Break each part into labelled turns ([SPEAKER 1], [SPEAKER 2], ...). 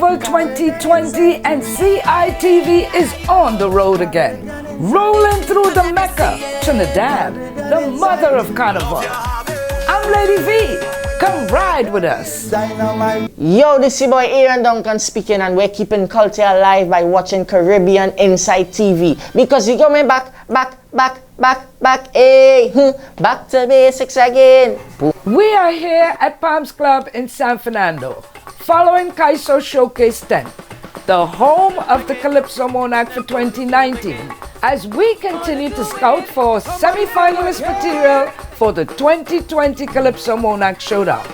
[SPEAKER 1] Carnival 2020 and CITV is on the road again. Rolling through the Mecca, Trinidad, the mother of Carnival. I'm Lady V. Come ride with us.
[SPEAKER 2] Yo, this is your boy Aaron Duncan speaking, and we're keeping culture alive by watching Caribbean Inside TV. Because we're coming back, hey, back to basics again.
[SPEAKER 1] We are here at Palms Club in San Fernando, following Kaiso Showcase 10, the home of the Calypso Monarch for 2019, as we continue to scout for semi-finalist material for the 2020 Calypso Monarch Showdown.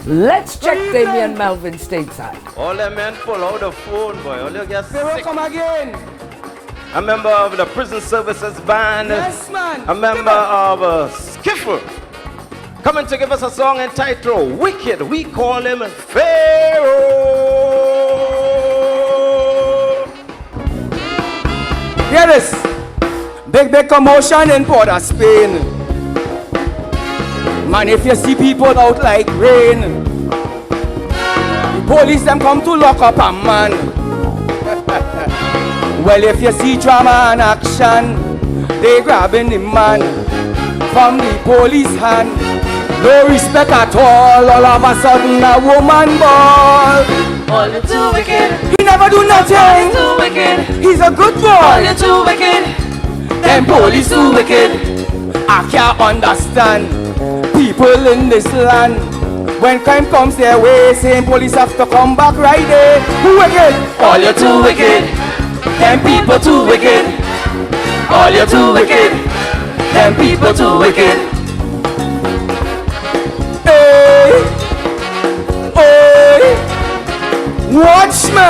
[SPEAKER 1] Let's check Damian Melvin stateside.
[SPEAKER 3] All them men pull out the phone, boy. All you get
[SPEAKER 4] They will come again.
[SPEAKER 3] A member of the Prison Services Band.
[SPEAKER 4] Yes, man.
[SPEAKER 3] A member of Skiffle. Coming to give us a song entitled Wicked. We call him Pharaoh.
[SPEAKER 4] Hear this. Big commotion in Port of Spain. Man, if you see people out like rain, the police them come to lock up a man. Well, if you see drama and action, they grabbing the man from the police hand. No respect at all of a sudden a woman ball.
[SPEAKER 5] All you too wicked.
[SPEAKER 4] He never do nothing.
[SPEAKER 5] All you too wicked.
[SPEAKER 4] He's a good boy.
[SPEAKER 5] All you too wicked.
[SPEAKER 4] Them police too wicked. I can't understand people in this land. When crime comes their way, same police have to come back right there. Who wicked?
[SPEAKER 5] All you too wicked.
[SPEAKER 4] Them people too wicked.
[SPEAKER 5] All you too wicked.
[SPEAKER 4] Them people too wicked. Hey, hey, watch me.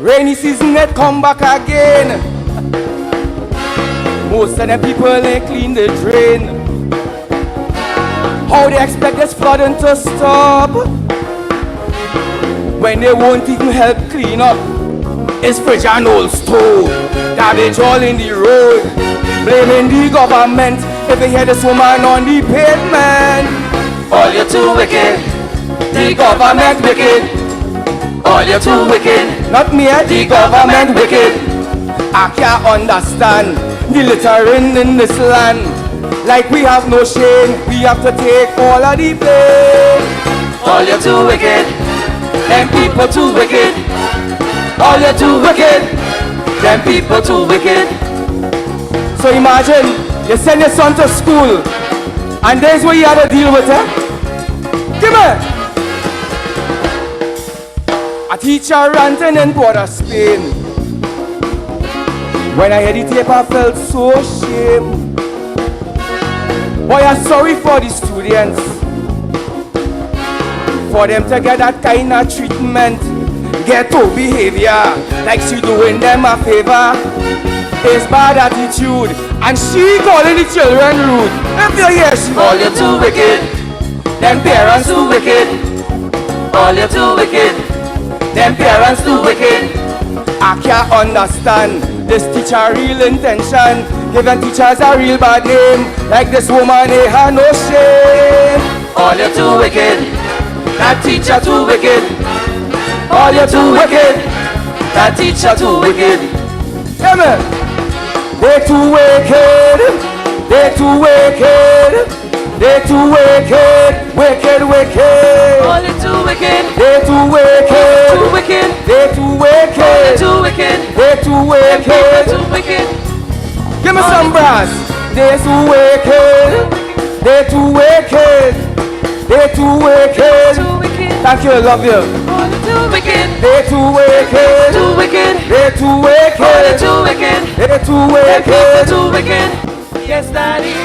[SPEAKER 4] Rainy season it come back again. Most of them people ain't clean the drain. How they expect this flooding to stop when they won't even help clean up? It's fridge and old stove, garbage all in the road, blaming the government if they hear this woman on the pavement.
[SPEAKER 5] All you too wicked.
[SPEAKER 4] The government wicked.
[SPEAKER 5] All you too wicked.
[SPEAKER 4] Not me, the government wicked. I can't understand the littering in this land. Like we have no shame, we have to take all of the blame.
[SPEAKER 5] All you too wicked.
[SPEAKER 4] Them people too wicked. All you too wicked. Them people too wicked. So imagine you send your son to school and there's what you have to deal with, eh? Give me. A teacher ranting in Port of Spain. When I heard the tape, I felt so ashamed. Boy, I'm sorry for the students, for them to get that kind of treatment, ghetto behavior, like she doing them a favor. It's bad attitude, and she calling the children rude. If you hear she
[SPEAKER 5] All you too wicked.
[SPEAKER 4] them parents too wicked.
[SPEAKER 5] All you too wicked.
[SPEAKER 4] Them parents too wicked. I can't understand this teacher real intention, giving teachers a real bad name. Like this woman, they had no shame.
[SPEAKER 5] All you too wicked.
[SPEAKER 4] That teacher too wicked. All you too wicked.
[SPEAKER 5] That teacher too wicked.
[SPEAKER 4] Hear me? They too wicked. They too wicked. They too wicked. Wicked, wicked.
[SPEAKER 5] All you too wicked.
[SPEAKER 4] They too wicked.
[SPEAKER 5] Too wicked.
[SPEAKER 4] They too wicked.
[SPEAKER 5] Too wicked.
[SPEAKER 4] They too wicked.
[SPEAKER 5] Too wicked.
[SPEAKER 4] Give me some brass. They too wicked. They too wicked. They too wicked.
[SPEAKER 5] Too wicked.
[SPEAKER 4] Thank you, I love you.
[SPEAKER 5] All you too wicked.
[SPEAKER 4] They too wicked.
[SPEAKER 5] Too wicked.
[SPEAKER 4] They too
[SPEAKER 5] All you
[SPEAKER 4] wicked.
[SPEAKER 5] too wicked.
[SPEAKER 4] They too
[SPEAKER 5] People
[SPEAKER 4] wicked.
[SPEAKER 5] too wicked. Yes, daddy.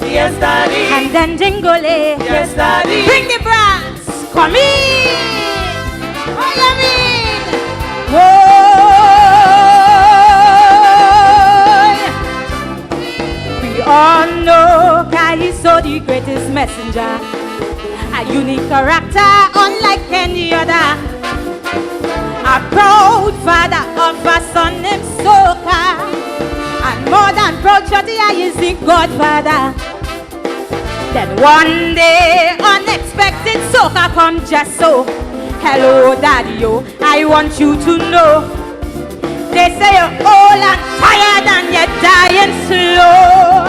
[SPEAKER 5] Yes, daddy.
[SPEAKER 6] And then jingle it.
[SPEAKER 5] Yes, daddy.
[SPEAKER 6] Bring the brass. Come in. Oh, you mean? Whoa. We all know Kaiso the greatest messenger. A unique character unlike any other. A proud father of a son named Soka. And more than proud, Shorty, I is the godfather. Then one day, unexpected soca come just so. Hello, daddy-o, I want you to know. They say you're old and tired and you're dying slow.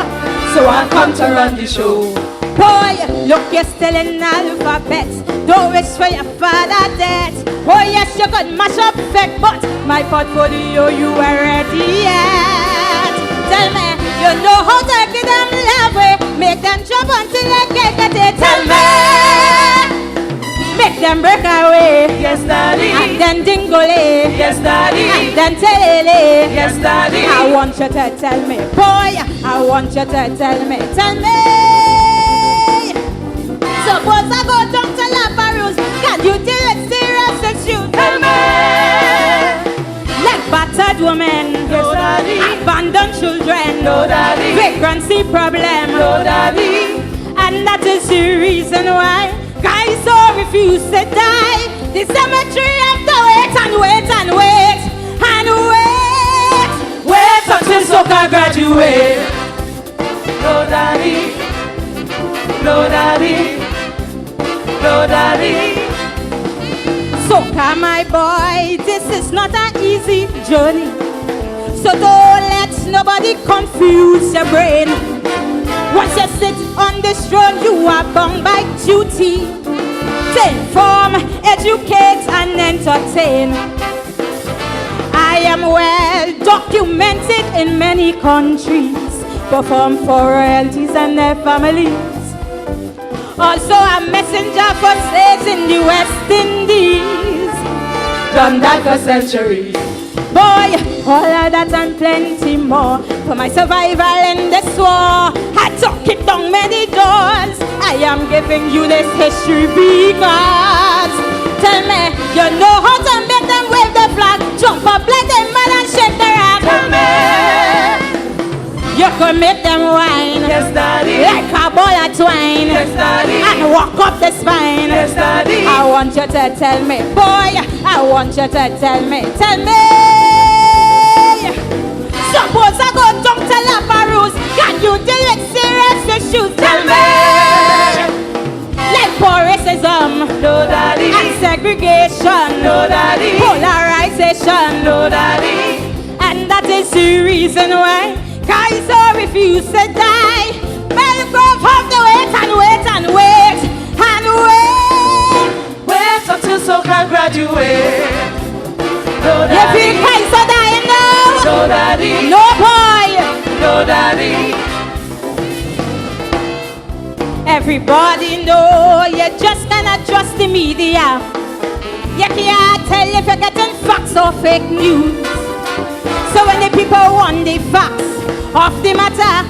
[SPEAKER 5] So I come to run the show.
[SPEAKER 6] Boy, look, you're still in alphabet. Don't wish for your father dead. Oh yes, you could mash up fake, but my portfolio, you were ready yet. Tell me, you know how to get them love way. Make them jump until they get it. Tell me, make them break away.
[SPEAKER 5] Yes, daddy.
[SPEAKER 6] And then dingole.
[SPEAKER 5] Yes, daddy.
[SPEAKER 6] And then tele.
[SPEAKER 5] Yes, daddy.
[SPEAKER 6] I want you to tell me, boy. I want you to tell me. Suppose I go down to La Barus. Can you do it serious issue?
[SPEAKER 5] Tell me.
[SPEAKER 6] Like battered women.
[SPEAKER 5] No, daddy.
[SPEAKER 6] Abandoned children.
[SPEAKER 5] No, daddy.
[SPEAKER 6] Vagrancy problem.
[SPEAKER 5] No, daddy.
[SPEAKER 6] And that is the reason why Kaiso refuse to die. The cemetery have to wait and wait and wait and wait.
[SPEAKER 5] Wait until soca graduate. No, daddy. No, daddy. No, daddy.
[SPEAKER 6] Soca, my boy, this is not an easy journey. So don't let nobody confuse your brain. Once you sit on this throne, you are bound by duty to inform, educate, and entertain. I am well documented in many countries, perform for royalties and their families. Also a messenger for slaves in the West Indies.
[SPEAKER 5] Done that for centuries.
[SPEAKER 6] Boy, all of that and plenty more for my survival in this war. I took it down many doors. I am giving you this history because tell me, you know how to make them wave the flag, jump up like them mad and shake their hand.
[SPEAKER 5] Tell me.
[SPEAKER 6] You can make them whine.
[SPEAKER 5] Yes, daddy.
[SPEAKER 6] Like a ball of twine.
[SPEAKER 5] Yes, daddy.
[SPEAKER 6] And walk up the spine.
[SPEAKER 5] Yes, daddy.
[SPEAKER 6] I want you to tell me, boy. I want you to tell me. Suppose I go down to La Barus. Can you deal with serious issues?
[SPEAKER 5] Tell me.
[SPEAKER 6] Like racism.
[SPEAKER 5] No, daddy.
[SPEAKER 6] And segregation.
[SPEAKER 5] No, daddy.
[SPEAKER 6] Polarization.
[SPEAKER 5] No, daddy.
[SPEAKER 6] And that is the reason why Kaiso refused to die. Belgrove have to wait and wait and wait and wait.
[SPEAKER 5] Wait until soca graduate. No,
[SPEAKER 6] You
[SPEAKER 5] daddy.
[SPEAKER 6] feel Kaiso dying now?
[SPEAKER 5] No, daddy.
[SPEAKER 6] No, boy.
[SPEAKER 5] No, daddy.
[SPEAKER 6] Everybody know you just cannot trust the media. You can't tell if you're getting facts or fake news. So when the people want the facts of the matter,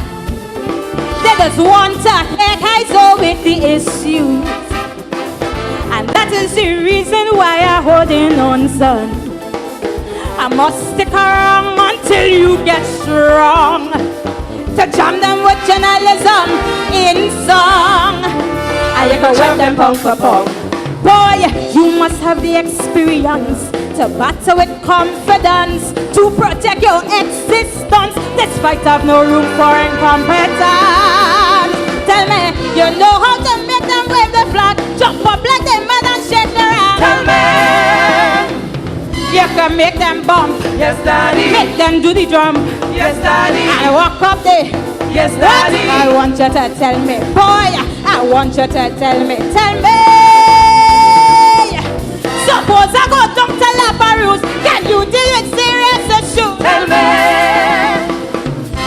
[SPEAKER 6] they just want to hear Kaiso with the issues. And that is the reason why I'm holding on, son. I must stick around until you get strong, to jam them with journalism in song. And you can wet them pound for pound. Boy, you must have the experience to battle with confidence, to protect your existence, despite have no room for incompetence. Tell me, you know how to make them wave the flag, jump up like them mad and shake their hand.
[SPEAKER 5] Tell me.
[SPEAKER 6] You can make them bump,
[SPEAKER 5] Yes, daddy.
[SPEAKER 6] make them do the drum,
[SPEAKER 5] Yes, daddy.
[SPEAKER 6] and walk up there.
[SPEAKER 5] Yes,
[SPEAKER 6] What?
[SPEAKER 5] daddy.
[SPEAKER 6] I want you to tell me, boy. I want you to tell me. Suppose I go down to La Barus. Can you deal with serious issues?
[SPEAKER 5] Tell me.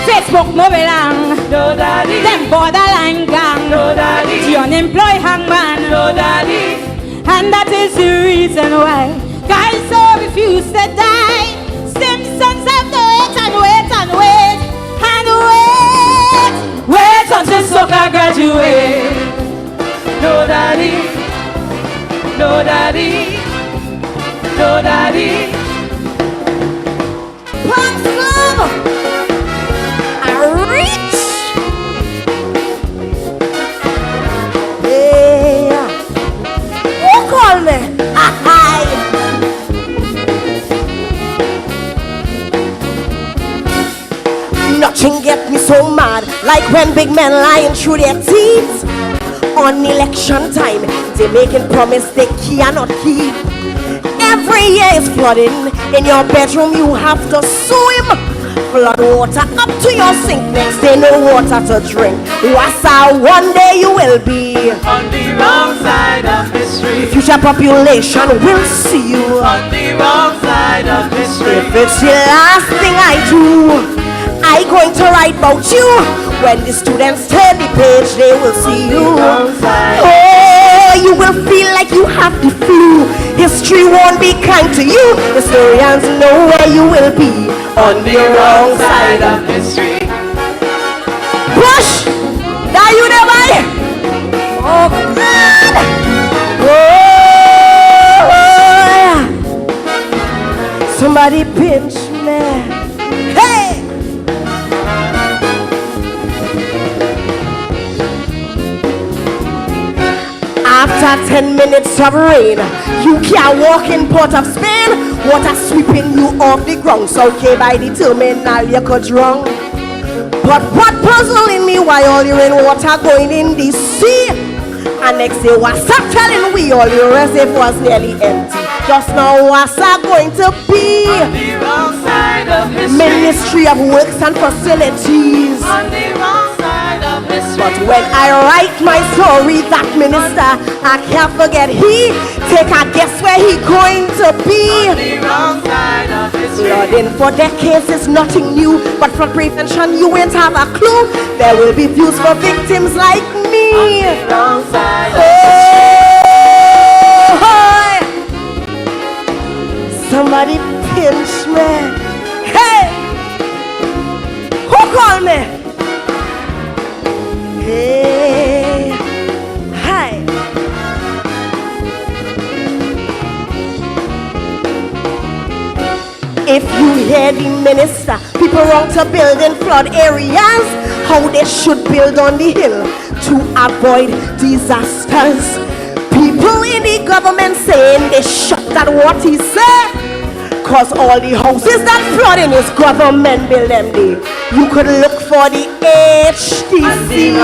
[SPEAKER 6] Facebook no belong.
[SPEAKER 5] No, daddy.
[SPEAKER 6] Them borderline gang.
[SPEAKER 5] No, daddy.
[SPEAKER 6] The unemployed hangman.
[SPEAKER 5] No, daddy.
[SPEAKER 6] And that is the reason why Kaiso refused to die. Simpsons have to wait and wait and wait and wait.
[SPEAKER 5] Wait until soca graduate. No, daddy. No, daddy. No, daddy.
[SPEAKER 6] Pumps Club are rich. Yeah. Who call me?
[SPEAKER 7] Nothing get me so mad like when big men lying through their teeth. on election time. They making promise they cannot keep. Every year is flooding. In your bedroom you have to swim. Flood water up to your sink. Next day no water to drink. Wassa, one day you will be
[SPEAKER 5] on the wrong side of history.
[SPEAKER 7] Future population will see you
[SPEAKER 5] on the wrong side of history.
[SPEAKER 7] If it's the last thing I do, I going to write about you. When the students turn the page, they will see you. Oh, you will feel like you have the flu. History won't be kind to you. Historians know where you will be on the wrong side of history. Push! Now you never. Oh, God! Oh, somebody pinch me. Hey! After 10 minutes of rain, you can't walk in Port of Spain. Water sweeping you off the ground. So okay, by the terminal you could drown. But what puzzling me, why all you in water going in the sea? And next day what's up telling we all your reservoirs nearly empty. Just now what's up going to be
[SPEAKER 5] on the wrong side of history.
[SPEAKER 7] Ministry of Works and Facilities
[SPEAKER 5] on the wrong side of history.
[SPEAKER 7] But when I write my story, that minister, I can't forget he. Take a guess where he going to be
[SPEAKER 5] on the wrong side of history.
[SPEAKER 7] Flooding for decades is nothing new, but for prevention you ain't have a clue. There will be views for victims like me
[SPEAKER 5] on the wrong side of
[SPEAKER 7] history. Somebody pinch me. Hey! Who called me? Hey! Hi! If you hear the minister, people want to build in flood areas, how they should build on the hill to avoid disasters. People in the government saying they shocked at what he said. Cause all the houses that flood in his government build them there. You could look for the HTC.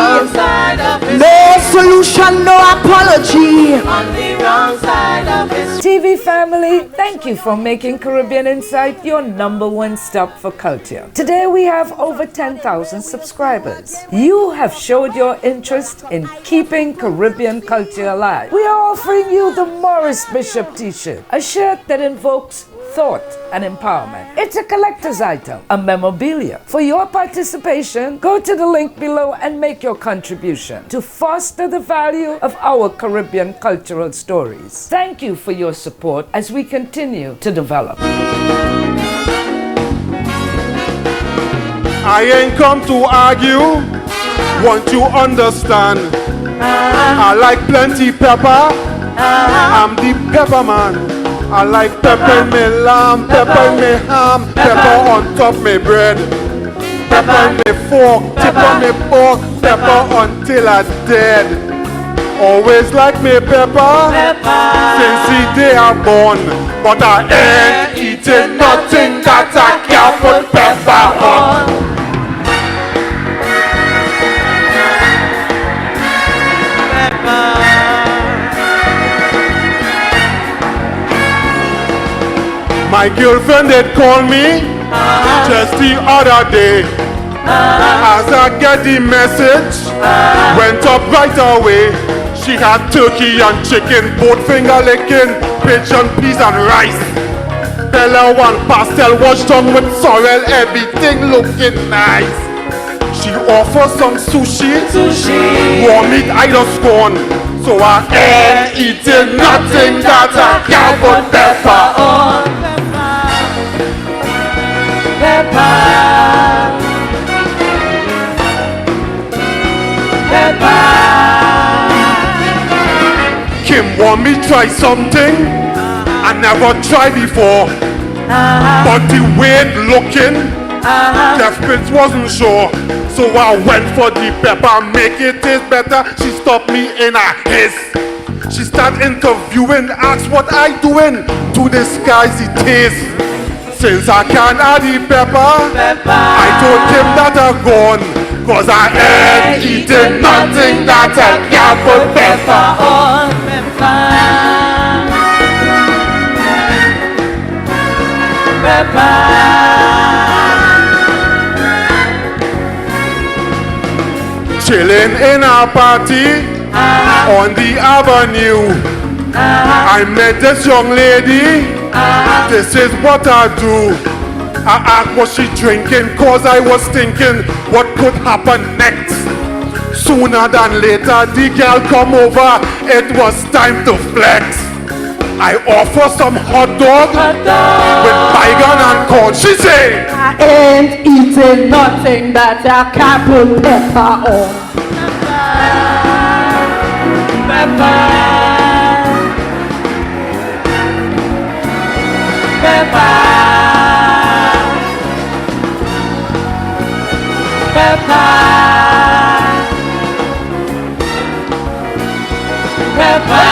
[SPEAKER 7] No solution, no apology.
[SPEAKER 5] On the wrong side of history.
[SPEAKER 1] TV family, thank you for making Caribbean Insight your #1 stop for culture. Today we have over 10,000 subscribers. You have showed your interest in keeping Caribbean culture alive. We are offering you the Morris Bishop t-shirt, a shirt that invokes thought and empowerment. It's a collector's item, a memorabilia. For your participation, go to the link below and make your contribution to foster the value of our Caribbean cultural stories. Thank you for your support as we continue to develop.
[SPEAKER 8] I ain't come to argue, want you understand. I like plenty pepper, I'm the pepper man. I like pepper in me lamb, pepper in me ham, pepper on top me bread, pepper in me fork, tip on me pork, pepper until I dead. Always like me pepper, since the day I born, but I ain't eating nothing that I can't put pepper on. My girlfriend did call me just the other day. As I get the message, went up right away. She had turkey and chicken, both finger licking, pigeon peas and rice. Bella one pastel washed on with sorrel, everything looking nice. She offers some sushi, warm meat I just gone. So I ain't eating nothing that I can't put pepper on. Kim want me try something I never tried before, but the way it looking, Jeff Prince wasn't sure. So I went for the pepper, make it taste better. She stopped me in a hiss. She started interviewing, asked what I doing to disguise the taste. Since I can't add the pepper, I told him that I'm gone. 'cause I ain't eating nothing that I can't put pepper on. Chilling in a party on the avenue. I met this young lady. This is what I do. I asked what she drinking, 'cause I was thinking what could happen next. Sooner than later, the girl come over. It was time to flex. I offer some hot dog with bacon and corn. She say,
[SPEAKER 6] I ain't eating nothing that I can't put pepper on.
[SPEAKER 5] Pepper. Pepper. Pepper. Pepper.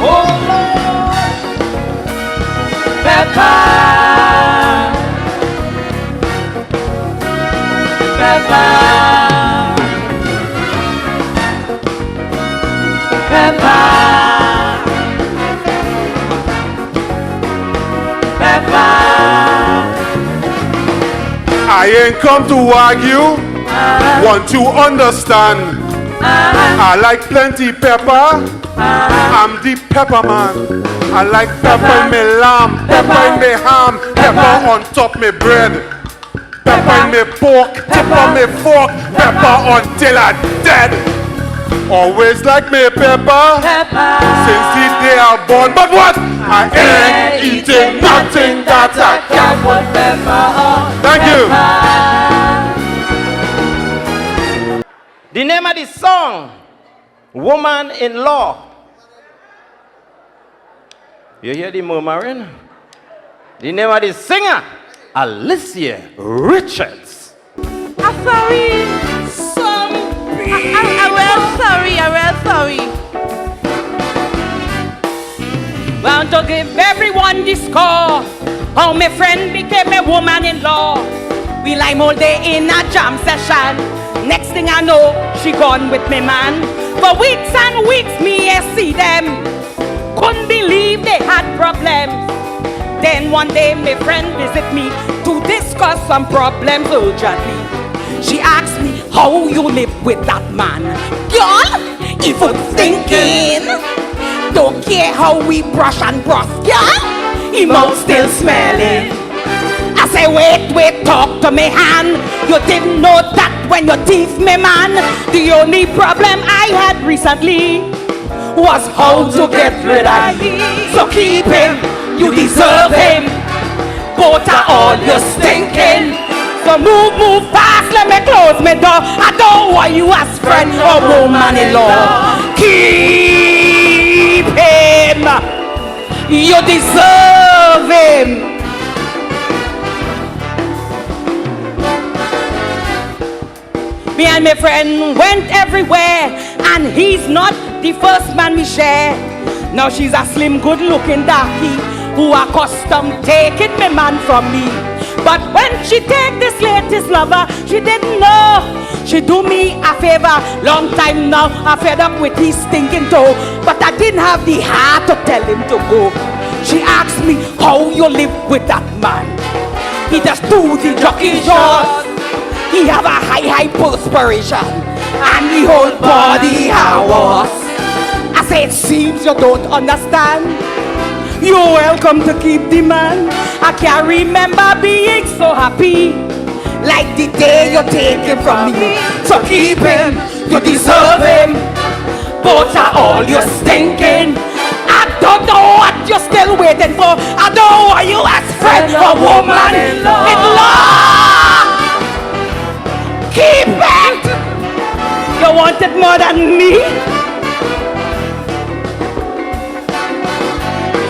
[SPEAKER 5] Oh Lord. Pepper. Pepper. Pepper. Pepper.
[SPEAKER 8] I ain't come to argue. Want to understand? I like plenty pepper. I'm the pepper man. I like pepper in me lamb, pepper in me ham, pepper on top me bread, pepper in me pork, pepper me fork, pepper until I dead. Always like me pepper since the day I born. But what? I ain't eating nothing that I can't put pepper on. Thank you.
[SPEAKER 3] The name of the song, Woman in Law. You hear the murmuring? The name of the singer, Alicia Richards.
[SPEAKER 6] I'm sorry. I'm well sorry. Want to give everyone the score. How my friend became a woman-in-law. We lie all day in a jam session. Next thing I know, she gone with me man. For weeks and weeks, me I see them. Couldn't believe they had problems. Then one day, my friend visit me to discuss some problems urgently. She asked me, how you live with that man? Girl, even thinking. Don't care how we brush and brush, girl. He mouth still smelling. I say, wait, talk to me hand. You didn't know that when you teeth me man. The only problem I had recently was how to get rid of him. So keep him, you deserve him. Both are all you stinking. So move fast, let me close my door. I don't want you as friend or woman-in-law. Keep him, you deserve him. Me and my friend went everywhere, and he's not the first man we share. Now she's a slim, good-looking darky who accustomed taking my man from me. But when she take this latest lover, she didn't know. She do me a favor, long time now, I fed up with his stinking toe. But I didn't have the heart to tell him to go. She asked me, how you live with that man? He just do the jockey shot. He have a high perspiration, and the whole body hours. I say, it seems you don't understand. You're welcome to keep the man. I can't remember being so happy like the day you take him from me. So keep him, you deserve him. Both are all you're stinking. I don't know what you're still waiting for. I don't want you as friend or woman-in-law. Keep it. You want it more than me?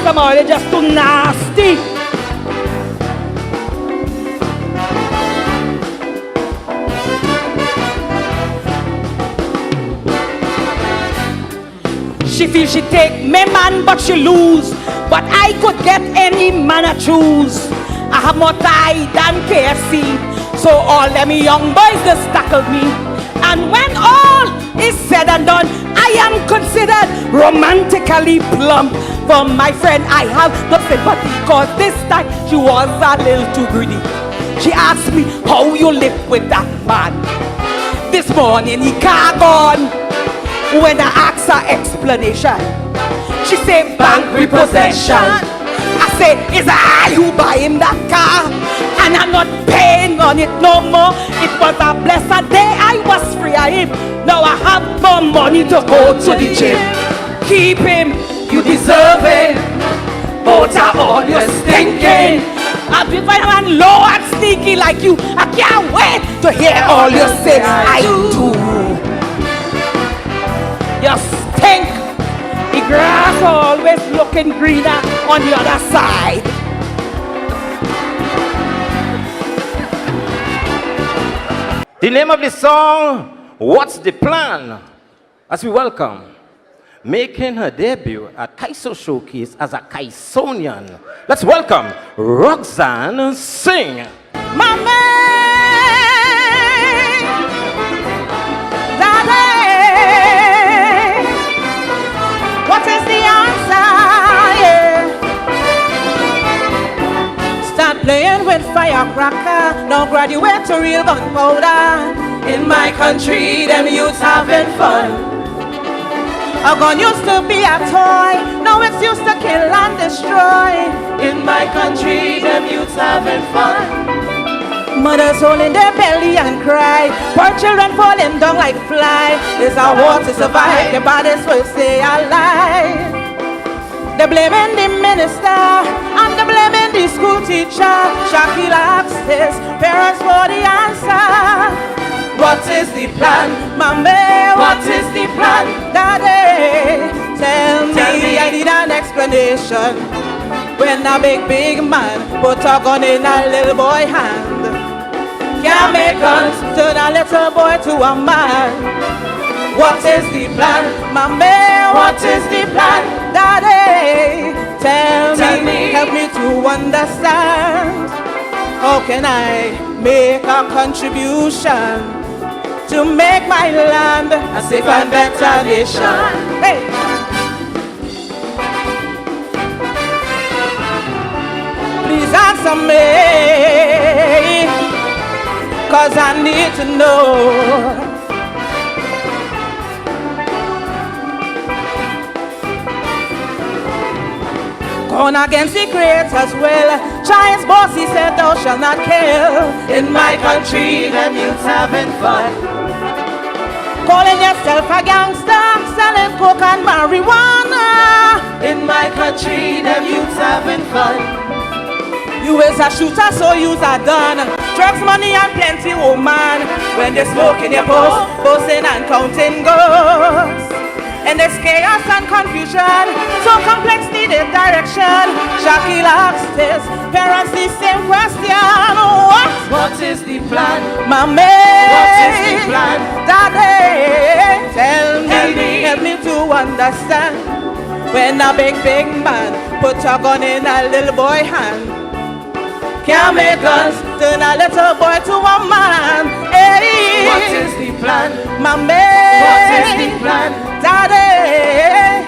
[SPEAKER 6] Somehow you're just too nasty. She feels she take me man, but she lose. But I could get any man I choose. I have more tie than KFC. So all them young boys just tackled me. And when all is said and done, I am considered romantically plump. For my friend, I have no sympathy, cause this time she was a little too greedy. She asked me, how you live with that man? This morning he car gone. When I asked her explanation, she said bank repossession. I said, is I who buy him that car? And I'm not paying on it no more. It was a blessed day I was free of him. Now I have more money to go to the gym. Keep him, you deserve it. Both are all you're stinking. I've been finding a man low and sneaky like you. I can't wait to hear all you say. I do. You stink. The grass always looking greener on the other side.
[SPEAKER 3] The name of the song, What's the Plan? As we welcome, making her debut at Kaiso Showcase as a Kaisonian. Let's welcome Roxanne Singh.
[SPEAKER 6] Mama, Daddy, what is the answer? Yeah. Start playing with firecracker, now graduate to real gunpowder. In my country, them youths having fun. A gun used to be a toy, now it's used to kill and destroy. In my country, them youths having fun. Mothers holding their belly and cry, poor children falling down like fly. There's a war to survive, the bodies will stay alive. They're blaming the minister, and they're blaming the school teacher. Shakila asks his parents for the answer. What is the plan? Mommy, what is the plan? Daddy, tell me, I need an explanation. When a big man put a gun in a little boy hand, can't make guns turn a little boy to a man. What is the plan? Mommy, what is the plan? Daddy, tell me, help me to understand. How can I make a contribution to make my land a safe and better nation? Hey. Please answer me, cause I need to know. Gone against the creator's will. Giants boss, he said, thou shalt not kill. In my country, them youths having fun. Calling yourself a gangster, selling coke and marijuana. In my country, them youths having fun. You is a shooter, so you's a done. Drugs, money, and plenty woman. When they smoke in your post, boasting and counting ghosts. And there's chaos and confusion, so complex needed direction. Shakila asked his parents the same question. What is the plan? Mommy, what is the plan? Daddy, tell me, help me to understand. When a big man put a gun in a little boy hand, can't make guns turn a little boy to a man. Hey. What is the plan? Mommy, what is the plan? Daddy,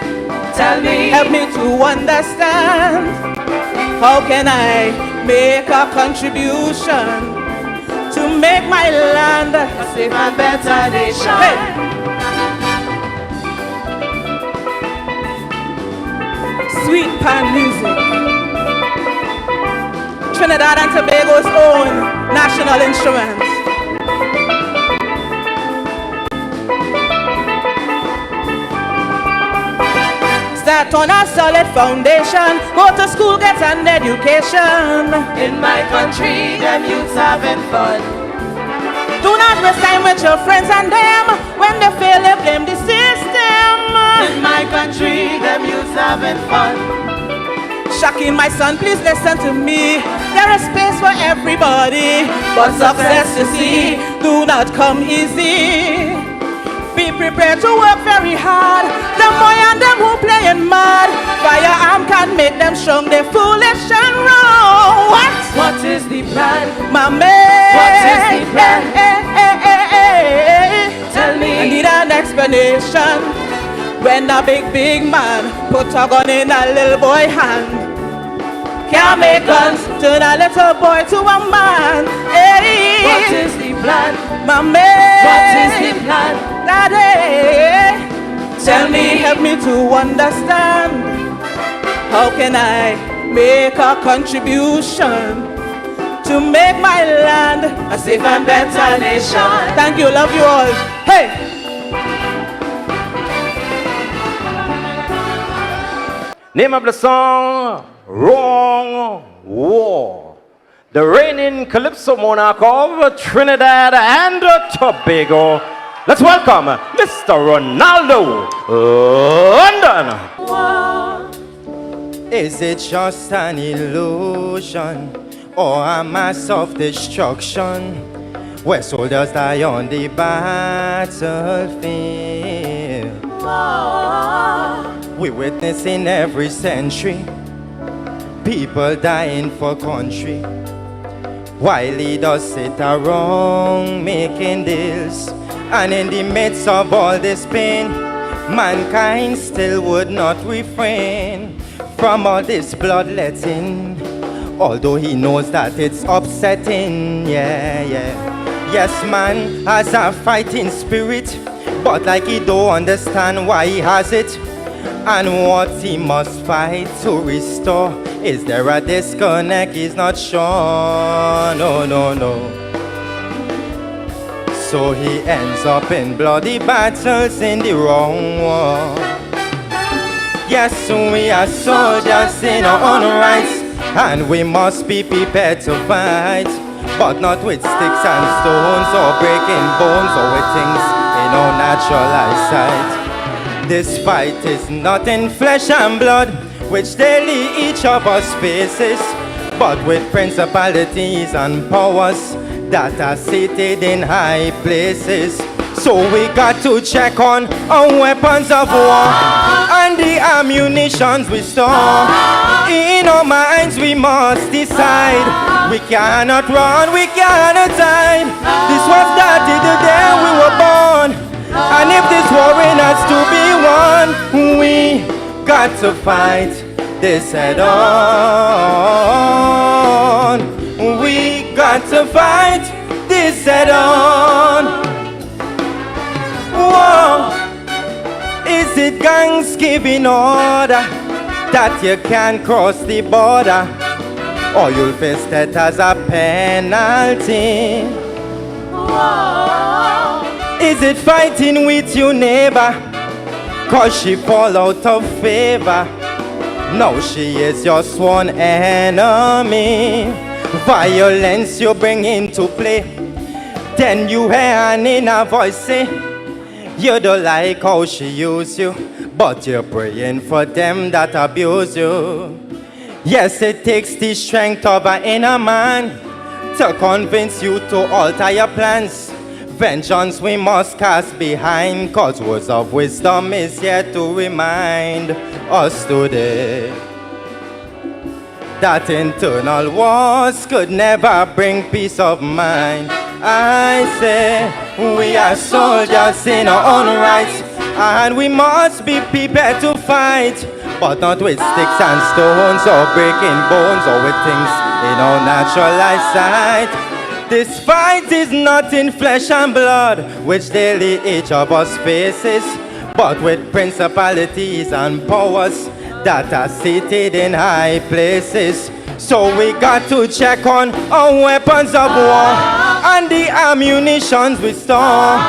[SPEAKER 6] tell me, help me to understand. How can I make a contribution to make my land a safe and better nation? Hey. Sweet pan music, Trinidad and Tobago's own national instruments. Start on a solid foundation, go to school, get an education. In my country, them youths having fun. Do not waste time with your friends and them. When they fail, they blame the system. In my country, them youths having fun. Shocking, my son, please listen to me. There is space for everybody, but success, you see, do not come easy. Be prepared to work very hard. The boy and them who playing mad, firearm can make them strong. They're foolish and wrong. What is the plan? Mommy, what is
[SPEAKER 5] nation. When a big man put a gun in a little boy hand. Can't make guns turn a little boy to a man. Hey,
[SPEAKER 6] What is the plan?
[SPEAKER 5] my man.
[SPEAKER 6] What is the plan?
[SPEAKER 5] Daddy, tell me, help me to understand. How can I make a contribution to make my land a safe and better nation? Thank you, love you all. Hey!
[SPEAKER 3] Name of the song, Wrong War. The reigning Calypso Monarch of Trinidad and Tobago. Let's welcome Mr. Ronaldo London.
[SPEAKER 4] Is it just an illusion or a mass of destruction where soldiers die on the battlefield? We witness in every century people dying for country while leaders sit around making deals. And in the midst of all this pain, mankind still would not refrain from all this bloodletting, although he knows that it's upsetting. Yes, man has a fighting spirit, but like he don't understand why he has it and what he must fight to restore. Is there a disconnect? He's not sure. No. So he ends up in bloody battles in the wrong war. Yes, we are soldiers in our own rights, and we must be prepared to fight, but not with sticks and stones or breaking bones or with things in our natural eyesight. This fight is not in flesh and blood, which daily each of us faces, but with principalities and powers that are seated in high places. So we got to check on our weapons of war and the ammunitions we store. In our minds we must decide. We cannot run, we cannot hide. This was started the day we were born, and if this war has to be won, we got to fight this head on. We got to fight this head on. Whoa. Is it gangs giving order that you can't cross the border, or you'll face that as a penalty? Whoa. Is it fighting with your neighbor cause she fall out of favor? Now she is your sworn enemy. Violence you bring into play, then you hear an inner voice say you don't like how she use you, but you're praying for them that abuse you. Yes, it takes the strength of an inner man to convince you to alter your plans. Vengeance we must cast behind, cause words of wisdom is yet to remind us today that internal wars could never bring peace of mind. I say we are soldiers in our own rights, and we must be prepared to fight, but not with sticks and stones or breaking bones or with things in our natural eyesight. This fight is not in flesh and blood, which daily each of us faces, but with principalities and powers that are seated in high places. So we got to check on our weapons of war and the ammunitions we store.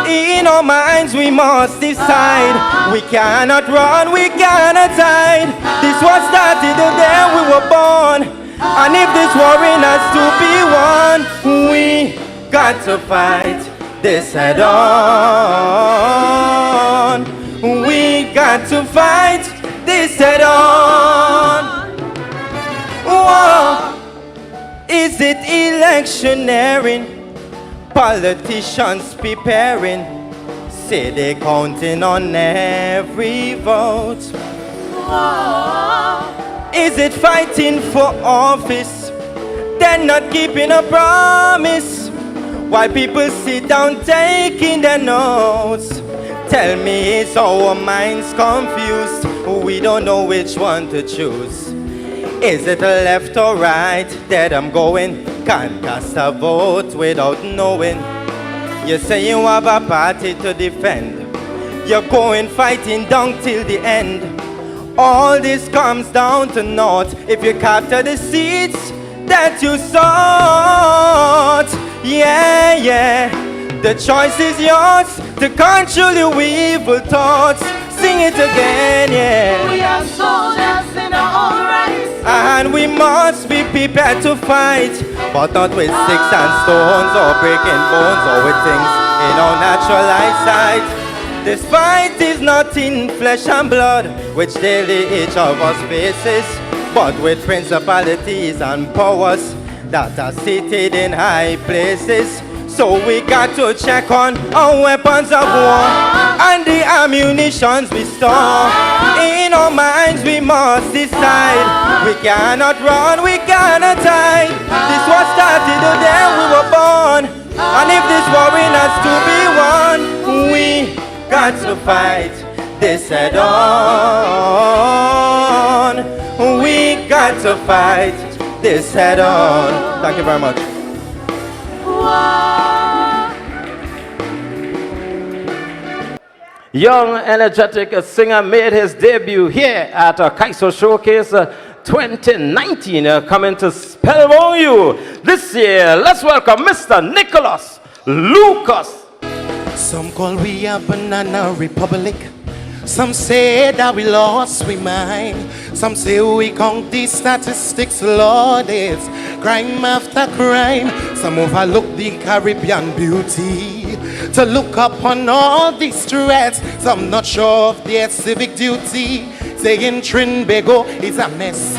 [SPEAKER 4] In our minds we must decide. We cannot run, we cannot hide. This was started the day we were born, and if this war has to be won, we got to fight this head on. We got to fight this head on. Whoa. Is it electioneering? Politicians preparing, say they counting on every vote. Whoa. Is it fighting for office? They're not keeping a promise. While people sit down taking their notes,
[SPEAKER 9] Tell me, is our minds confused? We don't know which one to choose. Is it left or right that I'm going? Can't cast a vote without knowing. You say you have a party to defend. You're going fighting down till the end. All this comes down to naught if you capture the seeds that you sought. Yeah, yeah. The choice is yours to control your evil thoughts. Sing it again, yeah.
[SPEAKER 5] We are soldiers in our own rights,
[SPEAKER 9] and we must be prepared to fight, but not with sticks and stones or breaking bones or with things in our natural eyesight. This fight is not in flesh and blood, which daily each of us faces, but with principalities and powers that are seated in high places. So we got to check on our weapons of war and the ammunitions we store. In our minds we must decide. We cannot run, we cannot hide. This was started the day we were born, and if this war has to be won, we got to fight this head on. We got to fight this head on. Thank you very much.
[SPEAKER 3] Young, energetic singer made his debut here at Kaiso Showcase 2019, coming to spellbound you. This year, let's welcome Mr. Nicholas Lucas.
[SPEAKER 10] Some call we a banana republic. Some say that we lost we mind. Some say we count the statistics, Lord, it's crime after crime. Some overlook the Caribbean beauty to look upon all these threats. Some not sure of their civic duty, saying Trinbago is a mess.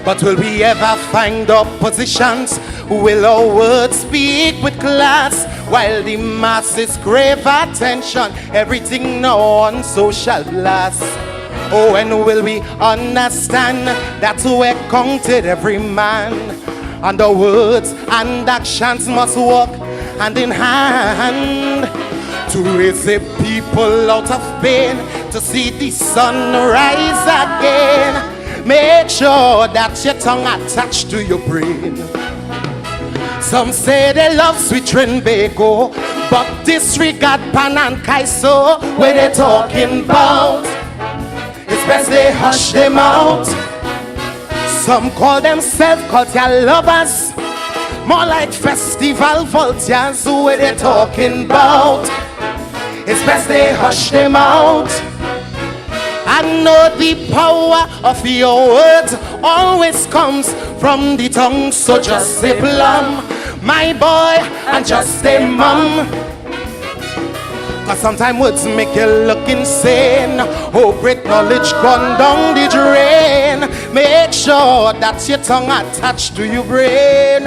[SPEAKER 10] But will we ever find oppositions? Will our words speak with class? While the masses crave attention, everything now on social blast. Oh, when will we understand that we're counted every man? And the words and actions must walk hand in hand to raise the people out of pain, to see the sun rise again. Make sure that your tongue attached to your brain. Some say they love sweet Trinbago, but disregard Pan and Kaiso. When they talking about, it's best they hush them out. Some call themselves culture lovers, more like festival vultures. When they talking about, it's best they hush them out. I know the power of your words always comes from the tongue, so just say plum, my boy, and just say mum. Cause sometimes words make you look insane. Oh, great knowledge gone down the drain. Make sure that your tongue attached to your brain.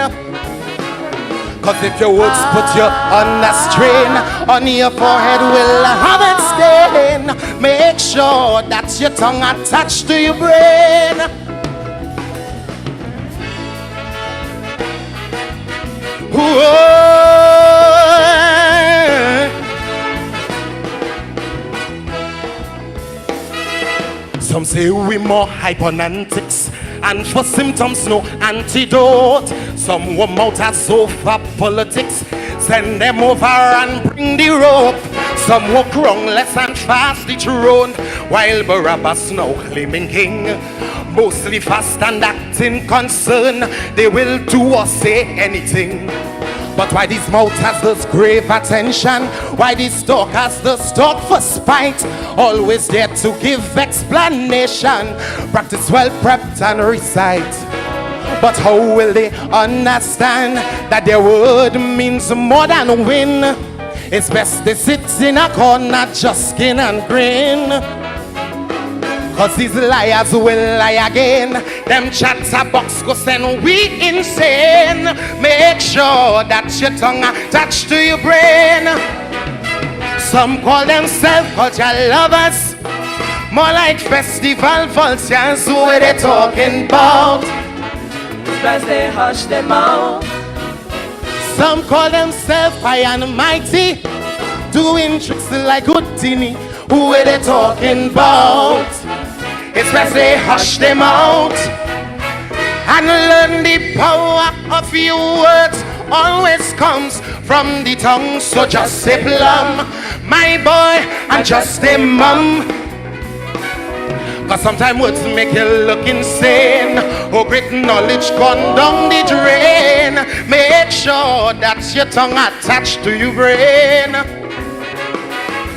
[SPEAKER 10] Cause if your words put you on a strain, on your forehead will have it stain. Make sure that your tongue attached to your brain. Whoa. Some say we more hype on antics, and for symptoms no antidote. Some want out as so for politics, send them over and bring the rope. Some walk wrong less and fast the throne, while Barabbas now claiming king. Mostly fast and acting concern, they will do or say anything. But why this mouth has this grave attention? Why this talk has this talk for spite? Always there to give explanation. Practice well prepped and recite. But how will they understand that their word means more than win? It's best they sit in a corner just skin and grin. Cause these liars will lie again. Them chatterbox go send we insane. Make sure that your tongue attached to your brain. Some call themselves culture lovers, more like festival vultures. Who are they talking about?
[SPEAKER 5] it's best they hush them out.
[SPEAKER 10] Some call themselves high and mighty, doing tricks like Houdini. Who are they talking about? It's best they hush them out and learn the power of few words always comes from the tongue. So just say plum, my boy, and just say mum. Cause sometimes words make you look insane. Oh, great knowledge gone down the drain. Make sure that your tongue attached to your brain.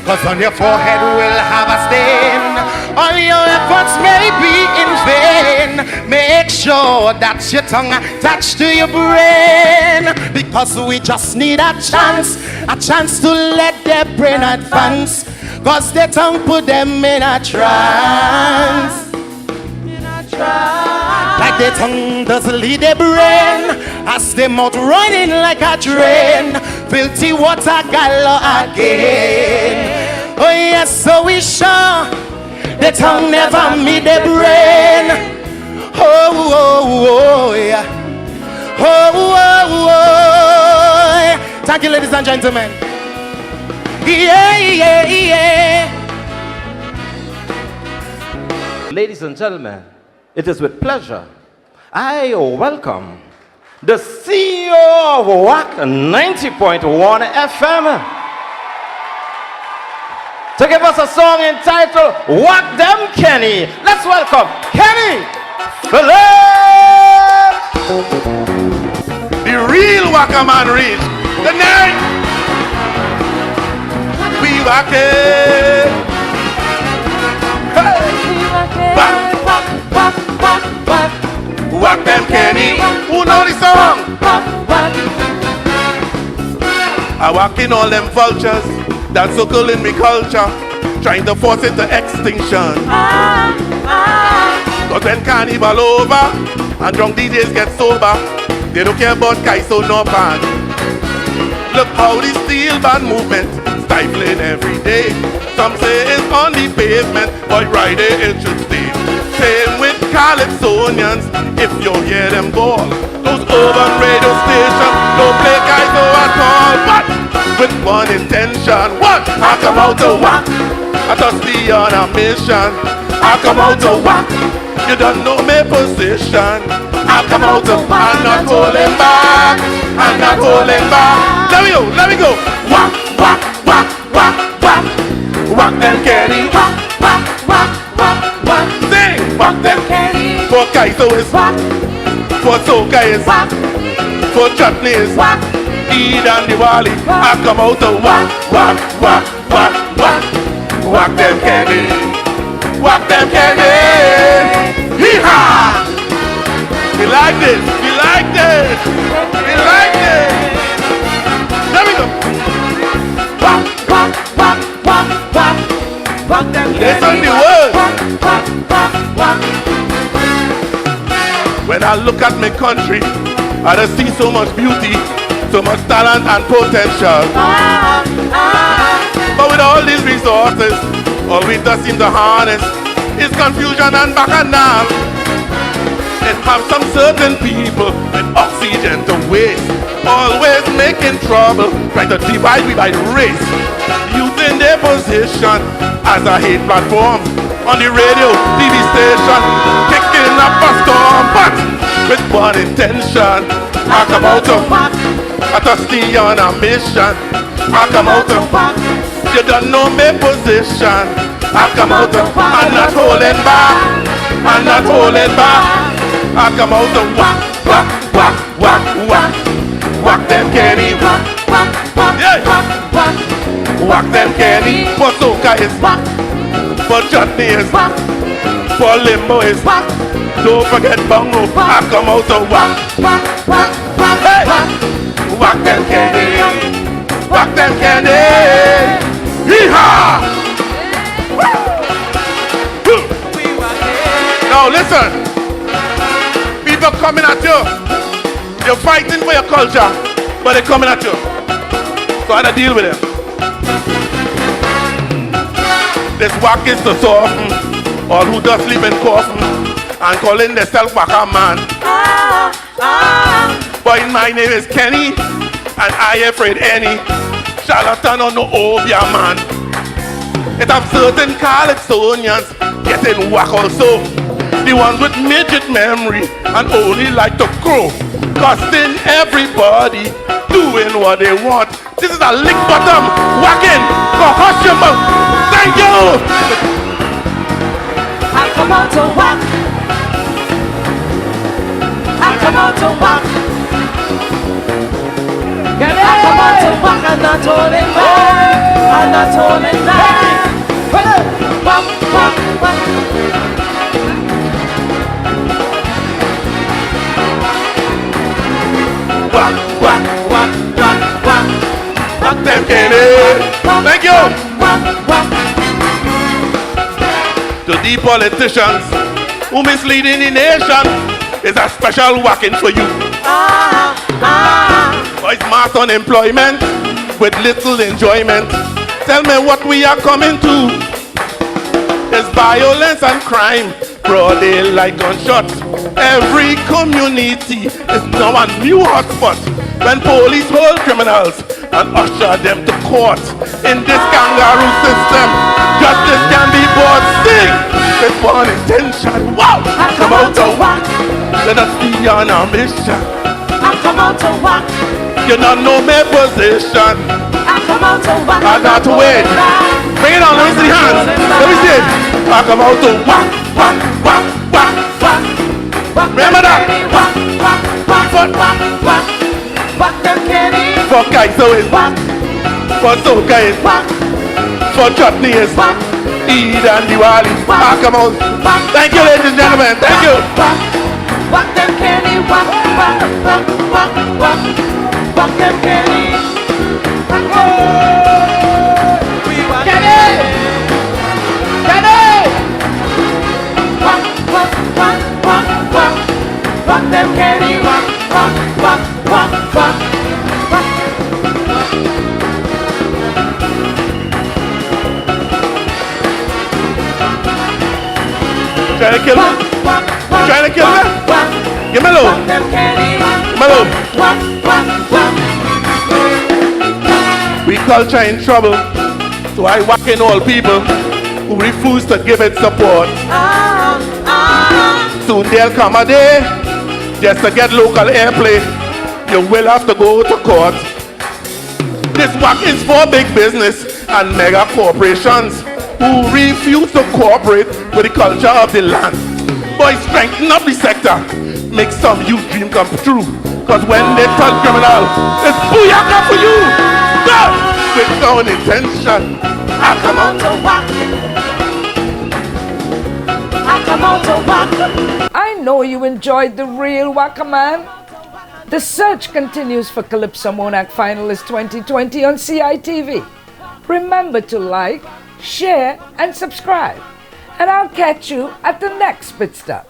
[SPEAKER 10] Cause on your forehead will have a stain. All your efforts may be in vain. Make sure that your tongue attached to your brain. Because we just need a chance to let their brain advance. Cause their tongue put them in a trance. Like their tongue does lead their brain, as their mouth running like a drain. Filthy water galore again. Oh yes, so we sure the tongue never meet the brain. Oh, oh, oh, yeah. Oh, oh, oh, yeah. Thank you, ladies and gentlemen. Yeah, yeah, yeah.
[SPEAKER 3] Ladies and gentlemen, it is with pleasure I welcome the CEO of WAC 90.1 FM to give us a song entitled Whack Them Kenny. Let's welcome Kenny Philip.
[SPEAKER 8] The real Waka man reach. The night we whack it. Hey. Whack, whack, whack, whack, whack. Whack them Kenny. Who know the song? I whack in all them vultures that circle in me culture, trying to force it to extinction. Cause when carnival over and drunk DJs get sober, they don't care about Kaiso nor band. Look how the steel band movement stifling every day. Some say it's on the pavement, but right there it should stay. Same with Calypsonians, if you hear them call. Those urban radio stations don't play Kaiso at all, but with one intention. What? I come out to whack. I just be on a mission. I come out to whack. You don't know my position. I come out to whack. I'm not holding back. I'm not holding back. Let me go, let me go. Whack, whack, whack, whack, whack. Whack them Kenny. Whack, whack, whack, whack, whack. Sing. Whack them Kenny. For Kaiso is whack. For Soka is whack. For Chutney is whack. Eid and Diwali, I come out to whack, whack, whack, whack, whack. Whack them Kenny. Whack them Kenny. Hee-haw! We like this, we like this, we like this. There we go. Whack, whack, whack, whack, whack. Whack them Kenny. Listen the word. Whack, whack, whack, whack. When I look at my country, I just see so much beauty, so much talent and potential. But with all these resources, all we just seem to harness is confusion and bacchanal. And have some certain people with oxygen to waste, always making trouble, trying to divide me by race, using their position as a hate platform on the radio, TV station, kicking up a storm, but with one intention. I come out to whack. I just stay on a mission. I come out to whack. You don't know my position. I come out to whack. I'm not holding back. I'm not holding back. I come out to whack, whack, whack, whack, whack. Whack them Kenny. Whack, whack, whack, whack, whack. Whack them Kenny. For Soka is whack. For Chutney is whack. For Limbo is whack. Don't forget Bongo. I come out to whack, whack, whack, whack, hey. Whack them Kenny. Whack them Kenny. Hee-haw! Now listen. People coming at you. You're fighting for your culture, but they're coming at you. So I had to deal with them. This whack is to soften all who does sleep in coffin and calling themselves Waka man. But my name is Kenny, and I ain't afraid any. charlatan or no obia man. It have certain Calypsonians getting whack also. The ones with midget memory and only like to crow, costing everybody, doing what they want. This is a lick bottom whacking. Go hush your mouth. Thank you.
[SPEAKER 5] I come out to whack. I come out to whack. I come out to whack and not holding back. I'm not holding back. Whack, whack, whack.
[SPEAKER 8] Whack, whack, whack, whack, whack. Whack them, Kenny. Thank you. To the politicians who misleading the nation, is a special whacking for you. Boys, mass unemployment with little enjoyment. Tell me what we are coming to. There's violence and crime, broad daylight gunshots. Every community is now a new hotspot. When police hold criminals and usher them to court. In this kangaroo system, justice can be bought. Sing with one intention. Wow! Come out to work. Let us be on our mission.
[SPEAKER 5] I come out to work.
[SPEAKER 8] You don't know my position.
[SPEAKER 5] I come out to work.
[SPEAKER 8] I got to wait. Bring it on, let me see the hands. Let me see it. I come out to work, work, work, work, work. Remember that?
[SPEAKER 5] Work, work, work, work, work. Work them Kenny.
[SPEAKER 8] For Kaiso is work. For Soka is work. For Chutney is work. Eid and Diwali. I come out. Thank you, ladies and gentlemen. Thank you.
[SPEAKER 5] Work them Kenny. Work, work, work, work, work. Work them Kenny. We want Kenny. Kenny. Work, work, work, work, work. Work them Kenny. Work, work, work, work, work.
[SPEAKER 8] Trying to kill me? Trying to kill me? Give me a low. Give me a low. We culture in trouble, so I whacking all people who refuse to give it support. Soon there'll come a day, just to get local airplay, you will have to go to court. This whack is for big business and mega corporations who refuse to cooperate with the culture of the land. Boy, strengthen up the sector, make some youth dream come true. Cause when they turn criminal, it's booyaka for you. God, with own intention, I come out to whack.
[SPEAKER 5] I come out to whack.
[SPEAKER 1] I know you enjoyed the real Waka Man. The search continues for Calypso Monarch Finalist 2020 on CITV. Remember to like, share and subscribe. And I'll catch you at the next pit stop.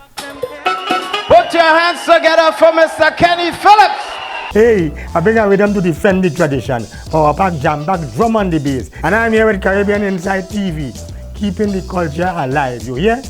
[SPEAKER 3] Put your hands together for Mr. Kenny Phillips.
[SPEAKER 11] Hey, I bring a rhythm to defend the tradition. Power pack, jam back, drum on the bass. And I'm here with Caribbean Inside TV, keeping the culture alive. You hear?